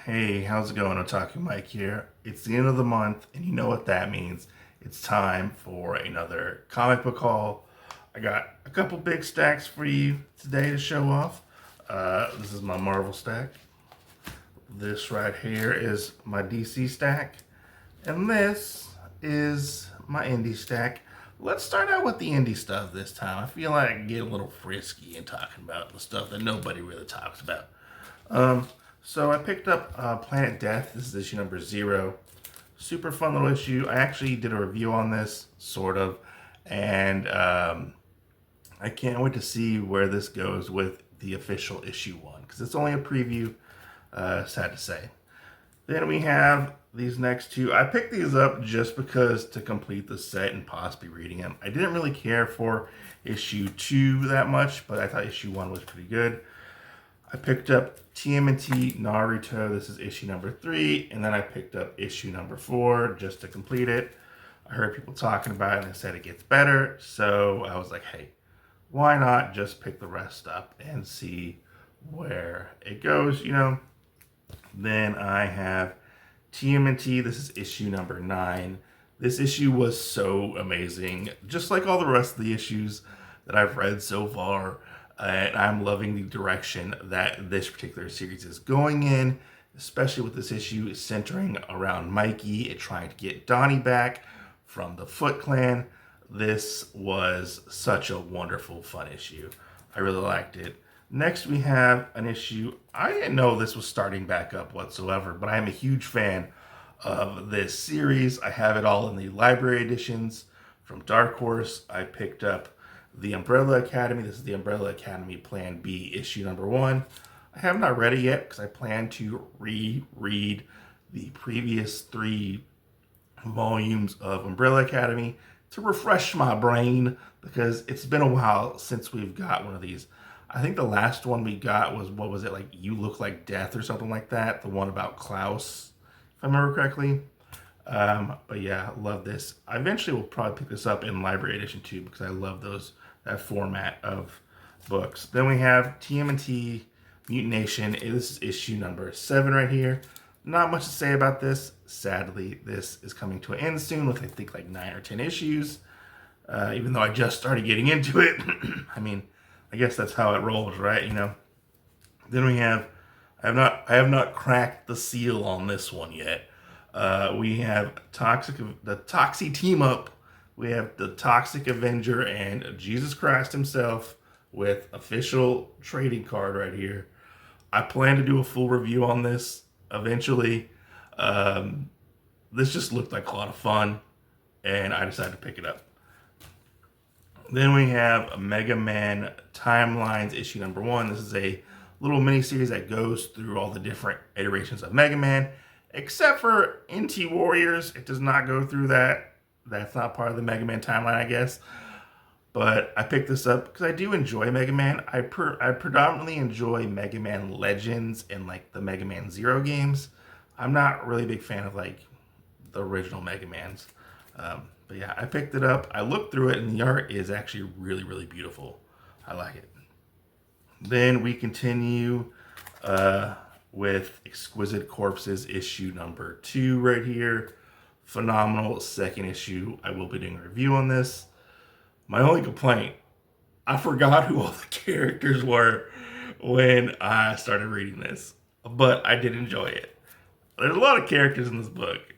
Hey, how's it going? Otaku Mike here. It's the end of the month, and you know what that means. It's time for another comic book haul. I got a couple big stacks for you today to show off. This is my Marvel stack. This right here is my DC stack. And this is my indie stack. Let's start out with the indie stuff this time. I feel like I can get a little frisky in talking about the stuff that nobody really talks about. So I picked up Planet Death. This is issue number 0. Super fun little issue. I actually did a review on this, sort of, and I can't wait to see where this goes with the official issue 1, because it's only a preview, sad to say. Then we have these next two. I picked these up just because to complete the set and possibly reading them. I didn't really care for issue 2 that much, but I thought issue 1 was pretty good. I picked up TMNT Naruto. This is issue number 3. And then I picked up issue number 4 just to complete it. I heard people talking about it and they said it gets better. So I was like, hey, why not just pick the rest up and see where it goes, you know? Then I have TMNT. This is issue number 9. This issue was so amazing. Just like all the rest of the issues that I've read so far. And I'm loving the direction that this particular series is going in, especially with this issue centering around Mikey and trying to get Donnie back from the Foot Clan. This was such a wonderful, fun issue. I really liked it. Next, we have an issue. I didn't know this was starting back up whatsoever, but I am a huge fan of this series. I have it all in the library editions from Dark Horse. I picked up The Umbrella Academy. This is The Umbrella Academy Plan B, issue number 1. I have not read it yet because I plan to reread the previous 3 volumes of Umbrella Academy to refresh my brain, because it's been a while since we've got one of these. I think the last one we got was, what was it, like You Look Like Death or something like that? The one about Klaus, if I remember correctly. But yeah, love this. I eventually will probably pick this up in library edition too, because I love that format of books. Then we have TMNT Mutant Nation. This is issue number 7 right here. Not much to say about this. Sadly, this is coming to an end soon with, I think, like 9 or 10 issues. Even though I just started getting into it. I mean, I guess that's how it rolls, right? You know. Then we have, I have not cracked the seal on this one yet. We have the Toxie team up. We have the Toxic Avenger and Jesus Christ himself with official trading card right here. I plan to do a full review on this eventually. This just looked like a lot of fun, and I decided to pick it up. Then we have a Mega Man Timelines issue number 1. This is a little mini series that goes through all the different iterations of Mega Man, except for NT Warriors. It does not go through that. That's not part of the Mega Man timeline, I guess. But I picked this up because I do enjoy Mega Man. I predominantly enjoy Mega Man Legends and like the Mega Man Zero games. I'm not really a big fan of like the original Mega Mans. But yeah, I picked it up. I looked through it, and the art is actually really, really beautiful. I like it. Then we continue with Exquisite Corpses issue number 2 right here. Phenomenal second issue. I will be doing a review on this. My only complaint, I forgot who all the characters were when I started reading this, but I did enjoy it. There's a lot of characters in this book.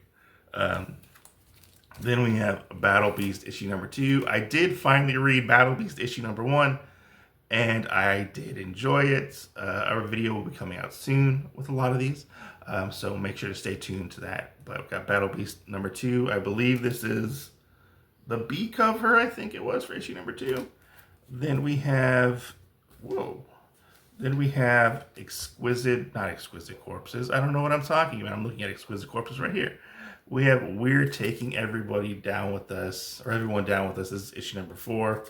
Then we have Battle Beast issue number 2. I did finally read Battle Beast issue number 1, and I did enjoy it. Our video will be coming out soon with a lot of these, so make sure to stay tuned to that. But I've got Battle Beast number 2. I believe this is the B cover, I think it was, for issue number 2. Then we have, Then we have not Exquisite Corpses. I don't know what I'm talking about. I'm looking at Exquisite Corpses right here. We have We're Taking Everybody Down With Us, or Everyone Down With Us. This is issue number 4.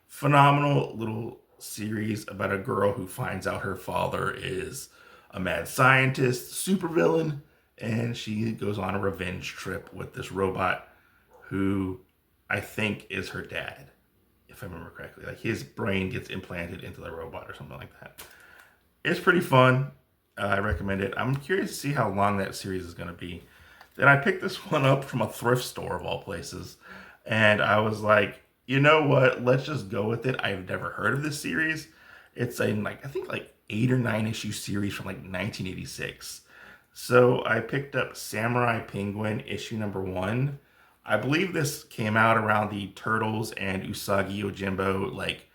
Phenomenal little series about a girl who finds out her father is a mad scientist, supervillain, and she goes on a revenge trip with this robot who I think is her dad, if I remember correctly. Like his brain gets implanted into the robot or something like that. It's pretty fun. I recommend it. I'm curious to see how long that series is going to be. Then I picked this one up from a thrift store of all places, and I was like, you know what? Let's just go with it. I've never heard of this series. It's a like I think like 8 or 9 issue series from like 1986. So I picked up Samurai Penguin issue number one. I believe this came out around the Turtles and Usagi Yojimbo like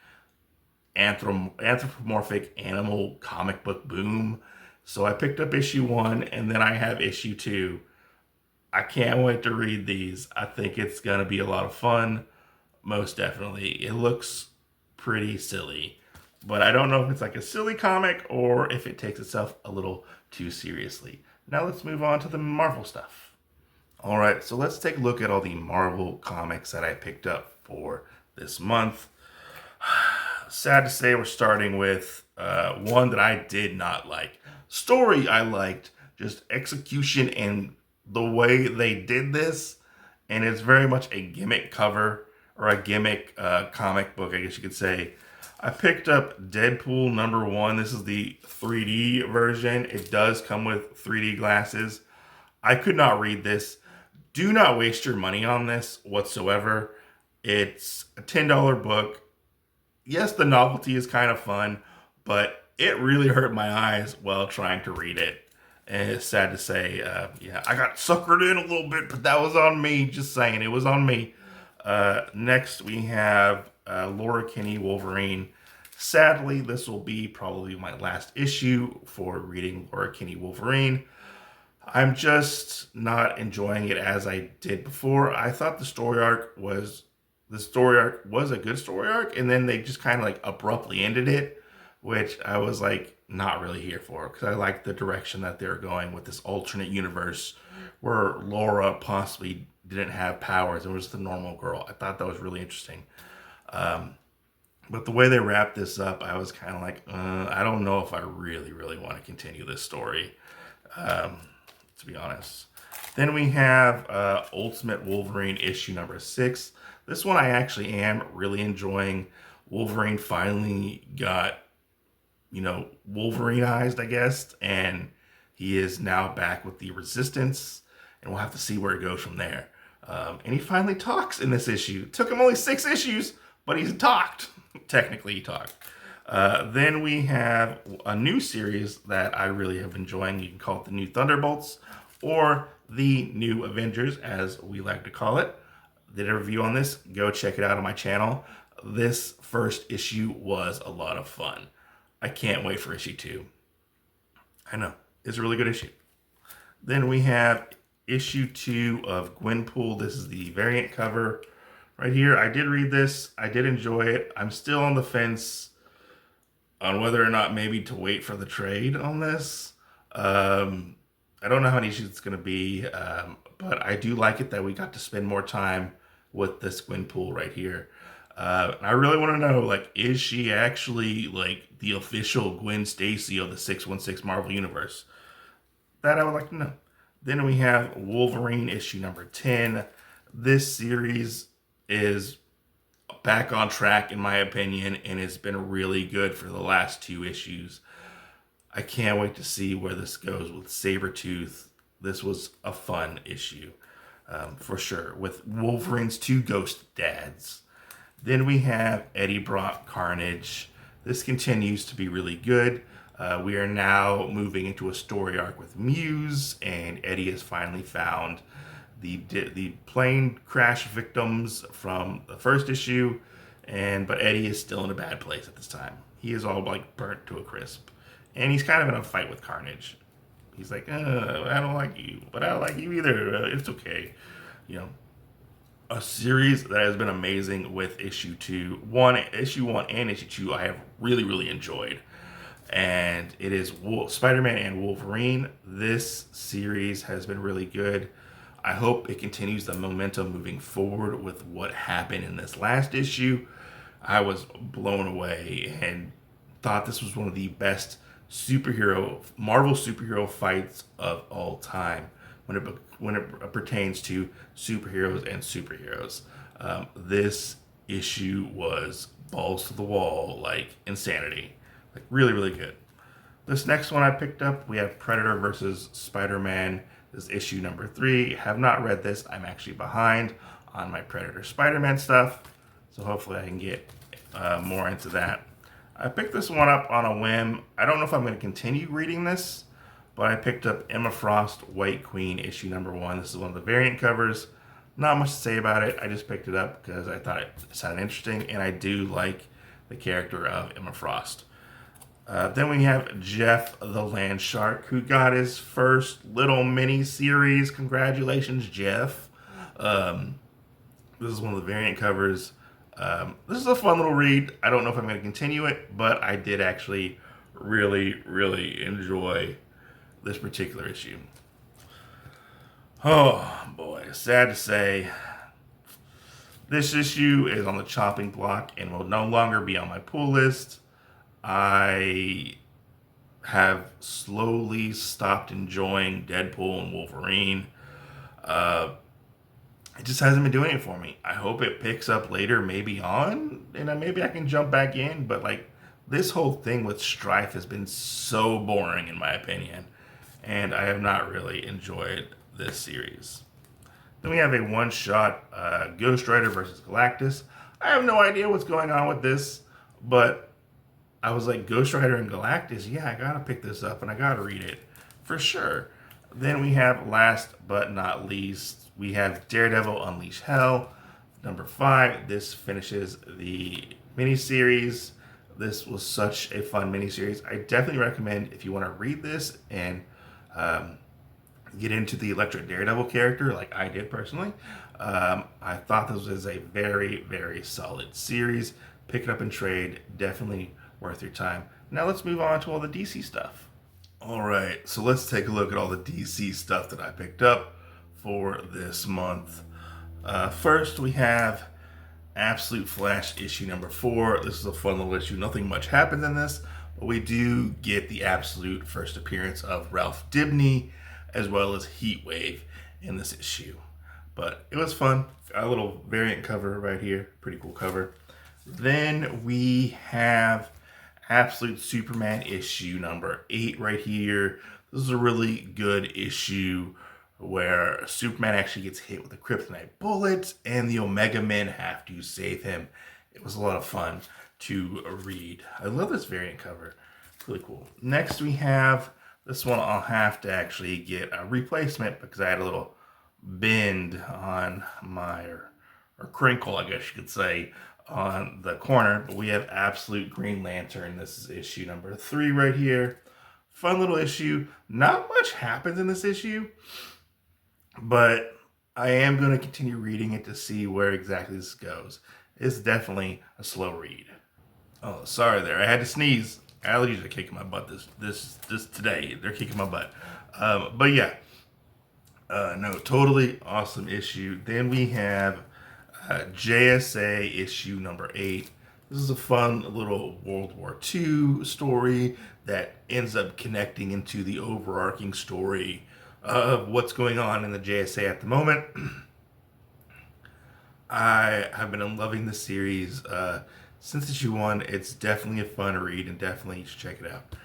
anthropomorphic animal comic book boom. So I picked up issue one, and then I have issue two. I can't wait to read these. I think it's gonna be a lot of fun. Most definitely. It looks pretty silly, but I don't know if it's like a silly comic or if it takes itself a little too seriously. Now let's move on to the Marvel stuff. All right, so let's take a look at all the Marvel comics that I picked up for this month. Sad to say, we're starting with one that I did not like. Story I liked, just execution and the way they did this, and it's very much a gimmick cover or a gimmick comic book, I guess you could say. I picked up Deadpool number one. This is the 3D version. It does come with 3D glasses. I could not read this. Do not waste your money on this whatsoever. It's a $10 book. Yes, the novelty is kind of fun, but it really hurt my eyes while trying to read it. And it's sad to say, yeah, I got suckered in a little bit, but that was on me. Just saying, it was on me. Next, we have Laura Kinney Wolverine. Sadly, this will be probably my last issue for reading Laura Kinney Wolverine. I'm just not enjoying it as I did before. I thought the story arc was a good story arc, and then they just kind of like abruptly ended it, which I was like not really here for because I like the direction that they're going with this alternate universe where Laura possibly didn't have powers and was the normal girl. I thought that was really interesting. But the way they wrapped this up, I was kind of like, I don't know if I really, really want to continue this story, to be honest. Then we have Ultimate Wolverine issue number 6. This one I actually am really enjoying. Wolverine finally got, Wolverineized, I guess, and he is now back with the Resistance, and we'll have to see where it goes from there. And he finally talks in this issue. It took him only 6 issues, but he's talked. Technically, he talked. Then we have a new series that I really have been enjoying. You can call it the New Thunderbolts or the New Avengers, as we like to call it. Did a review on this? Go check it out on my channel. This first issue was a lot of fun. I can't wait for issue 2. I know. It's a really good issue. Then we have issue 2 of Gwenpool. This is the variant cover right here. I did read this. I did enjoy it. I'm still on the fence on whether or not maybe to wait for the trade on this. I don't know how many issues it's going to be, but I do like it that we got to spend more time with this Gwenpool right here. I really want to know, like, is she actually, like, the official Gwen Stacy of the 616 Marvel Universe? That I would like to know. Then we have Wolverine issue number 10. This series is back on track, in my opinion, and it's been really good for the last 2 issues. I can't wait to see where this goes with Sabretooth. This was a fun issue, for sure, with Wolverine's 2 ghost dads. Then we have Eddie Brock Carnage. This continues to be really good. We are now moving into a story arc with Muse, and Eddie has finally found the plane crash victims from the first issue, but Eddie is still in a bad place at this time. He is all like burnt to a crisp, and he's kind of in a fight with Carnage. He's like, I don't like you, but I don't like you either. It's okay, A series that has been amazing with issue 1 and issue 2 I have really, really enjoyed. And it is Spider-Man and Wolverine. This series has been really good. I hope it continues the momentum moving forward with what happened in this last issue. I was blown away and thought this was one of the best Marvel superhero fights of all time when it pertains to superheroes and superheroes. This issue was balls to the wall, like insanity, like really, really good. This next one I picked up, we have Predator versus Spider-Man. This is issue number 3. Have not read this. I'm actually behind on my Predator Spider-Man stuff, so hopefully I can get more into that. I picked this one up on a whim. I don't know if I'm going to continue reading this, but I picked up Emma Frost White Queen issue number 1. This is one of the variant covers. Not much to say about it. I just picked it up because I thought it sounded interesting, and I do like the character of Emma Frost. Then we have Jeff the Land Shark, who got his first little mini series. Congratulations, Jeff. This is one of the variant covers. This is a fun little read. I don't know if I'm going to continue it, but I did actually really, really enjoy this particular issue. Oh boy, sad to say, this issue is on the chopping block and will no longer be on my pull list. I have slowly stopped enjoying Deadpool and Wolverine. It just hasn't been doing it for me. I hope it picks up later, maybe on, and maybe I can jump back in. But like, this whole thing with Strife has been so boring in my opinion, and I have not really enjoyed this series. Then we have a one-shot Ghost Rider versus Galactus. I have no idea what's going on with this, but I was like, Ghost Rider and Galactus, yeah, I gotta pick this up and I gotta read it for sure. Then we have, last but not least, we have Daredevil Unleash Hell, number 5. This finishes the miniseries. This was such a fun miniseries. I definitely recommend, if you want to read this and get into the Electric Daredevil character like I did personally. I thought this was a very, very solid series. Pick it up and trade. Definitely worth your time. Now let's move on to all the DC stuff. All right, so let's take a look at all the DC stuff that I picked up for this month. First, we have Absolute Flash issue number 4. This is a fun little issue. Nothing much happens in this, but we do get the Absolute first appearance of Ralph Dibny, as well as Heatwave in this issue. But it was fun. Got a little variant cover right here. Pretty cool cover. Then we have Absolute Superman issue number 8 right here. This is a really good issue where Superman actually gets hit with a kryptonite bullet and the Omega Men have to save him. It was a lot of fun to read. I love this variant cover. Really cool. Next we have this one. I'll have to actually get a replacement because I had a little bend on my, or crinkle, I guess you could say, on the corner. But we have Absolute Green Lantern. This is issue number 3 right here. Fun little issue. Not much happens in this issue, but I am going to continue reading it to see where exactly this goes. It's definitely a slow read. Oh, sorry there. I had to sneeze. Allergies are kicking my butt this today. They're kicking my butt. But yeah. No, totally awesome issue. Then we have JSA issue number 8. This is a fun little World War II story that ends up connecting into the overarching story of what's going on in the JSA at the moment. I have been loving this series since issue 1. It's definitely a fun read and definitely you should check it out.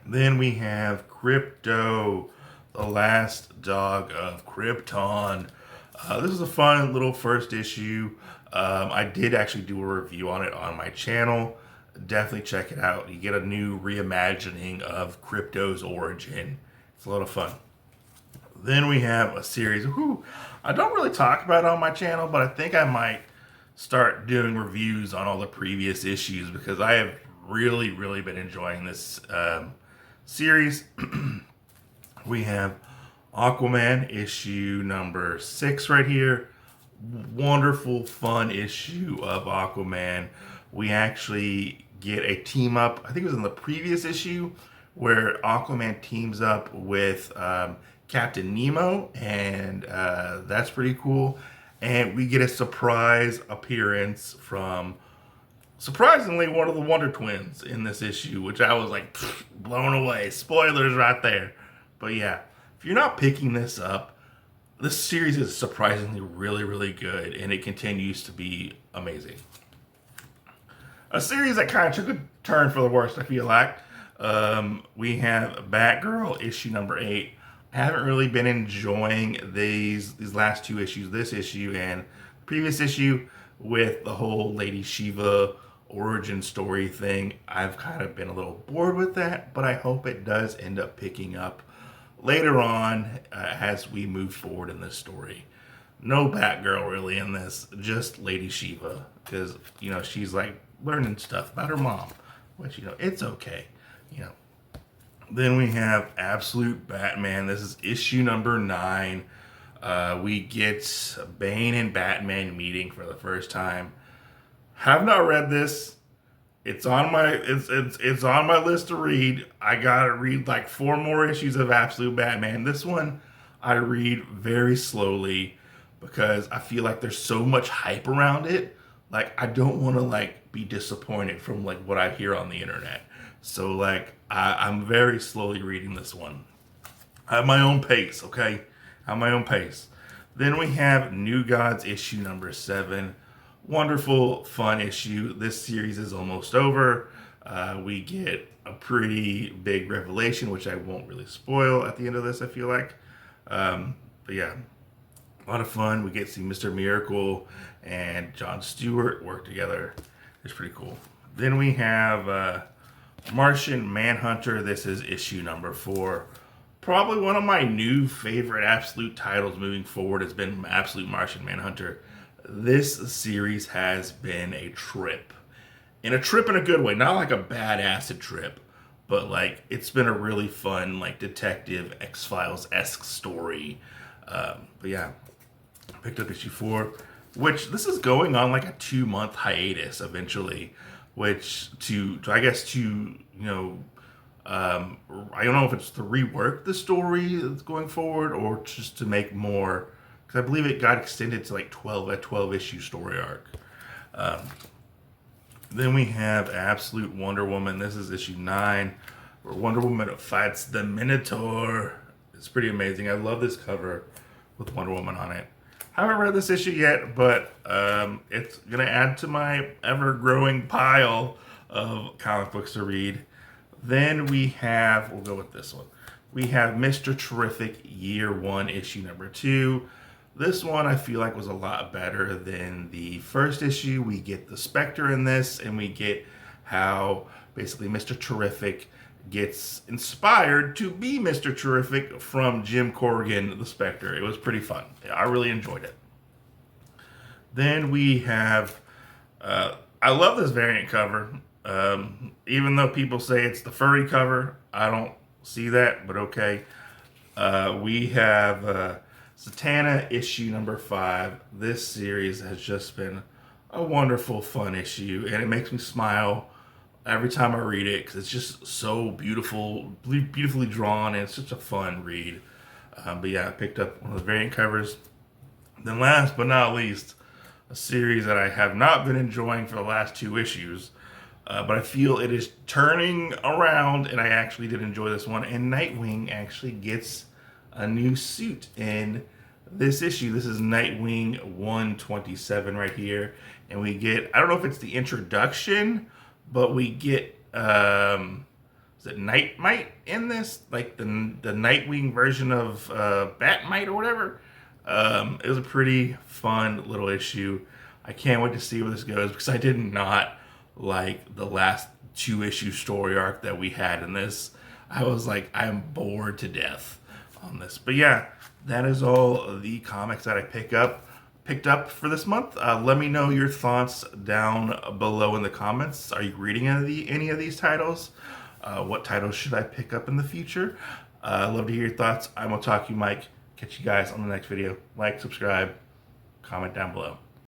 Then we have Crypto, the Last Dog of Krypton. This is a fun little first issue. I did actually do a review on it on my channel. Definitely check it out. You get a new reimagining of Crypto's origin. It's a lot of fun. Then we have a series I don't really talk about on my channel, but I think I might start doing reviews on all the previous issues because I have really, really been enjoying this series. We have Aquaman issue number 6 right here. Wonderful, fun issue of Aquaman. We actually get a team up, I think it was in the previous issue, where Aquaman teams up with Captain Nemo, and that's pretty cool. And we get a surprise appearance from, surprisingly, one of the Wonder Twins in this issue, which I was like, blown away. Spoilers right there. But yeah, if you're not picking this up, this series is surprisingly really, really good, and it continues to be amazing. a series that kind of took a turn for the worst, I feel like. We have Batgirl issue number 8. I haven't really been enjoying these last 2 issues, this issue and the previous issue, with the whole Lady Shiva origin story thing. I've kind of been a little bored with that, but I hope it does end up picking up later on as we move forward in this story. No Batgirl really in this, just Lady Shiva, because, you know, she's like learning stuff about her mom, which, you know, it's okay, you know. Then we have Absolute Batman. This is issue number 9. We get Bane and Batman meeting for the first time. Have not read this. It's on my list to read. I gotta read like 4 more issues of Absolute Batman. This one I read very slowly because I feel like there's so much hype around it. Like, I don't want to like be disappointed from like what I hear on the internet. So like I'm very slowly reading this one. I have my own pace, okay? I have my own pace. Then we have New Gods issue number 7. Wonderful, fun issue. This series is almost over. We get a pretty big revelation, which I won't really spoil at the end of this, I feel like. But yeah, a lot of fun. We get to see Mr. Miracle and John Stewart work together. It's pretty cool. Then we have Martian Manhunter. This is issue number 4. Probably one of my new favorite Absolute titles moving forward has been Absolute Martian Manhunter. This series has been a trip. And a trip in a good way. Not like a bad acid trip, but like it's been a really fun, like detective X-Files-esque story. But yeah, I picked up issue 4, which this is going on like a 2-month hiatus eventually, which I guess you know, I don't know if it's to rework the story that's going forward or just to make more, because I believe it got extended to like 12 issue story arc. Then we have Absolute Wonder Woman. This is issue 9, where Wonder Woman fights the Minotaur. It's pretty amazing. I love this cover with Wonder Woman on it. Haven't read this issue yet, but it's gonna add to my ever-growing pile of comic books to read. Then we'll go with this one. We have Mr. Terrific Year 1, issue number 2. This one I feel like was a lot better than the first issue. We get the Spectre in this, and we get how basically Mr. Terrific gets inspired to be Mr. Terrific from Jim Corrigan, the Spectre. It was pretty fun. I really enjoyed it. Then we have, I love this variant cover. Even though people say it's the furry cover, I don't see that, but okay. We have Zatanna issue number 5. This series has just been a wonderful, fun issue, and it makes me smile every time I read it because it's just so beautifully drawn, and it's such a fun read. But yeah, I picked up one of the variant covers. Then last but not least, a series that I have not been enjoying for the last 2 issues, but I feel it is turning around, and I actually did enjoy this one. And Nightwing actually gets a new suit in this issue. This is Nightwing 127 right here, and we get, I don't know if it's the introduction, but we get is it Nightmite in this, like the Nightwing version of Batmite or whatever. It was a pretty fun little issue. I can't wait to see where this goes because I did not like the last 2 issue story arc that we had in this. I was like, I am bored to death on this. But yeah, that is all the comics that I picked up for this month. Let me know your thoughts down below in the comments. Are you reading any of these titles? What titles should I pick up in the future? I'd love to hear your thoughts. I'm Otaku Mike. Catch you guys on the next video. Like, subscribe, comment down below.